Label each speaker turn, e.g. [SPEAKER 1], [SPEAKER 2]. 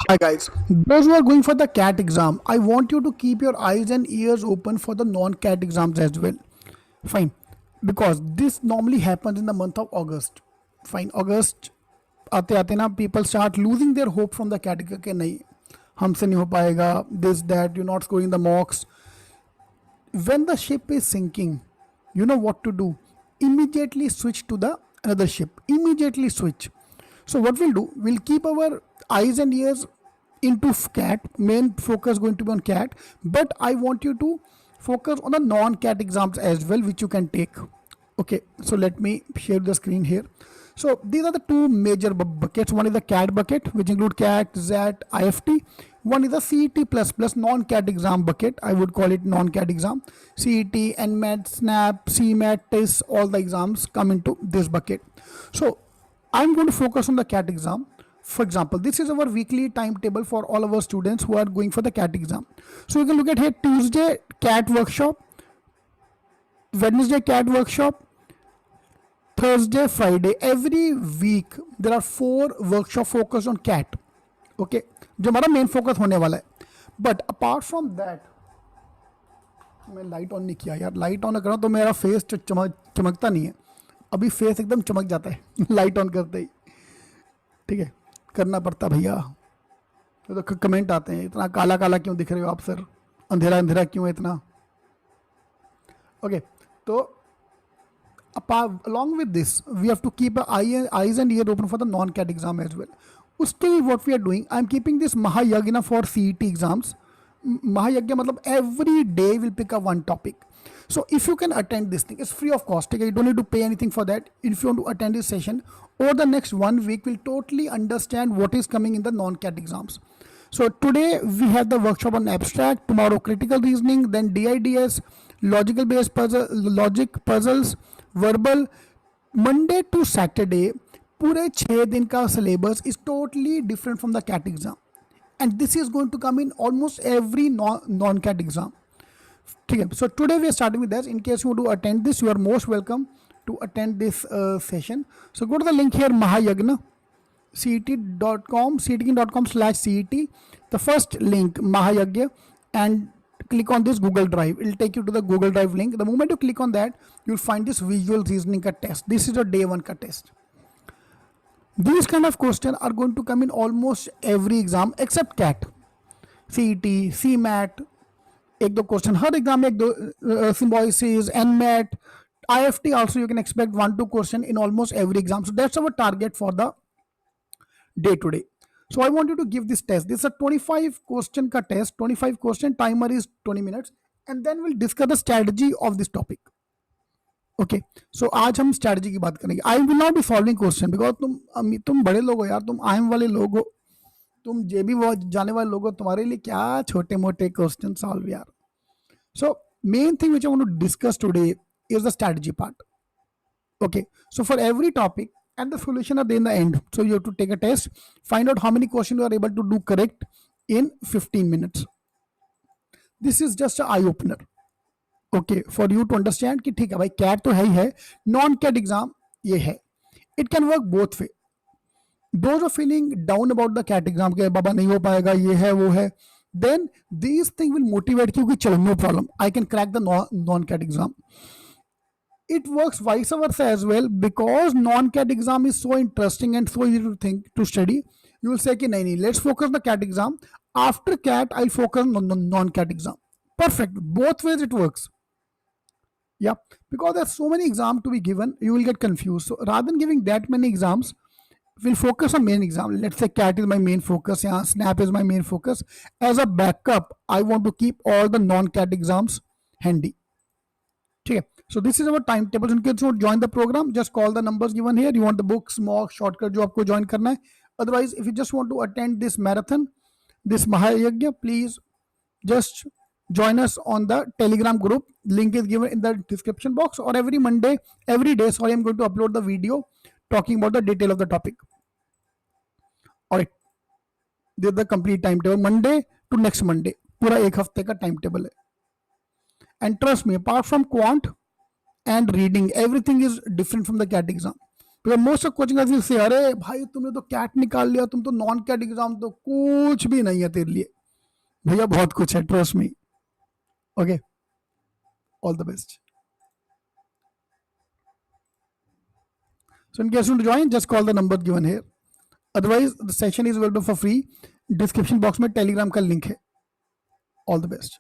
[SPEAKER 1] Hi guys, those who are going for the CAT exam, I want you to keep your eyes and ears open for the non-CAT exams as well. Fine, because this normally happens in the month of August. Fine, August आते आते ना people start losing their hope from the CAT कि नहीं हमसे नहीं हो पाएगा, this that you're not scoring the marks. When the ship is sinking, you know what to do. Immediately switch to the another ship. Immediately switch. So what we'll do, we'll keep our eyes and ears into cat. Main focus going to be on cat, but I want you to focus on the non-cat exams as well, which you can take. Okay, so let me share the screen here. So these are the two major buckets. One is the CAT bucket, which include CAT, ZAT, IFT. One is the CET++ non-CAT exam bucket. I would call it non-CAT exam. CET, NMAT, SNAP, CMAT, TEST, all the exams come into this bucket. So I'm going to focus on the CAT exam. For example, this is our weekly timetable for all of our students who are going for the CAT exam. So you can look at here: Tuesday CAT workshop, Wednesday CAT workshop, Thursday, Friday. Every week there are 4 workshop focused on CAT. Okay, जो हमारा main focus होने वाला है. But apart from that, मैं light on नहीं किया यार. Light on करा तो मेरा फेस चमकता नहीं है. अभी फेस एकदम चमक जाता है लाइट ऑन करते ही. ठीक है, करना पड़ता भैया. तो कमेंट आते हैं, इतना काला काला क्यों दिख रहे हो आप सर, अंधेरा अंधेरा क्यों है इतना. ओके, तो along with this, we have to keep our eyes and ear open for the non-CAT exam as well. Uske what we are doing, I am keeping this Mahayagna for CET exams. Mahayagna matlab every day will pick up one topic. So if you can attend this thing, it's free of cost. Okay? You don't need to pay anything for that. If you want to attend this session, over the next 1 week, will totally understand what is coming in the non-CAT exams. So today we have the workshop on abstract, tomorrow critical reasoning, then DIDS, logical based puzzle, logic puzzles, verbal. Monday to Saturday पूरे 6 दिन का syllabus is totally different from the CAT exam, and this is going to come in almost every non-CAT exam. ठीक है, so today we are starting with this. In case you want to attend this, you are most welcome to attend this session. So go to the link here, Mahayagna cet.com/cet, the first link Mahayagya, and click on this Google Drive. It will take you to the Google Drive link. The moment you click on that, you'll find this visual reasoning ka test. This is a day 1 ka test. These kind of questions are going to come in almost every exam except CAT, CET, CMAT. एक दो question हर exam में, एक दो symbiosis, NMAT, IFT also you can expect 1-2 question in almost every exam. So that's our target for the day to day. So I want you to give this test. This is a 25 question ka test. 25 question, timer is 20 minutes, and then we'll discuss the strategy of this topic. Okay, so आज हम strategy की बात करेंगे. I will not be solving question because तुम बड़े लोग हो यार, तुम आईएम वाले लोग हो, तुम जेबी जाने वाले लोग हो, तुम्हारे लिए क्या छोटे मोटे क्वेश्चन सॉल्व यार. So main thing which I want to discuss today is the strategy part. Okay, so for every topic, and the solution are there in the end. So you have to take a test, find out how many questions you are able to do correct in 15 minutes. This is just an eye opener. Okay, for you to understand कि ठीक है भाई, cat तो है ही है, non cat exam ये है. It can work both way. Those are feeling down about the CAT exam के बाबा नहीं हो पाएगा, ये है वो है, then these things will motivate you कि चलो no problem, I can crack the non-CAT exam. It works vice versa as well, because non-CAT exam is so interesting and so easy to think to study. You will say कि नहीं नहीं, let's focus on the CAT exam. After CAT, I'll focus on non-CAT exam. Perfect. Both ways it works. Yeah, because there's so many exams to be given, you will get confused. So rather than giving that many exams, we'll focus on main exam. Let's say CAT is my main focus, yeah, SNAP is my main focus. As a backup, I want to keep all the non-CAT exams handy. ठीक है, so this is our timetable. In case you want to join the program, just call the numbers given here. You want the books, mock, shortcut जो आपको join करना है. Otherwise, if you just want to attend this marathon, this Mahayagya, please just join us on the Telegram group. Link is given in the description box. Or every Monday, every day, sorry, I'm going to upload the video talking about the detail of the topic. Alright, this is the complete timetable. Monday to next Monday, पूरा एक हफ्ते का timetable है. And trust me, apart from quant and reading, everything is different from the CAT exam. Because most of coaching will say, अरे भाई तुमने तो cat निकाल लिया, तुम तो नॉन कैट एग्जाम तो कुछ भी नहीं है तेरे लिए. भैया बहुत कुछ है, trust me. Okay, all the best. So in case you want to join, just call the number given here. Otherwise, the session is available for free. Description box में Telegram का link है. All the best.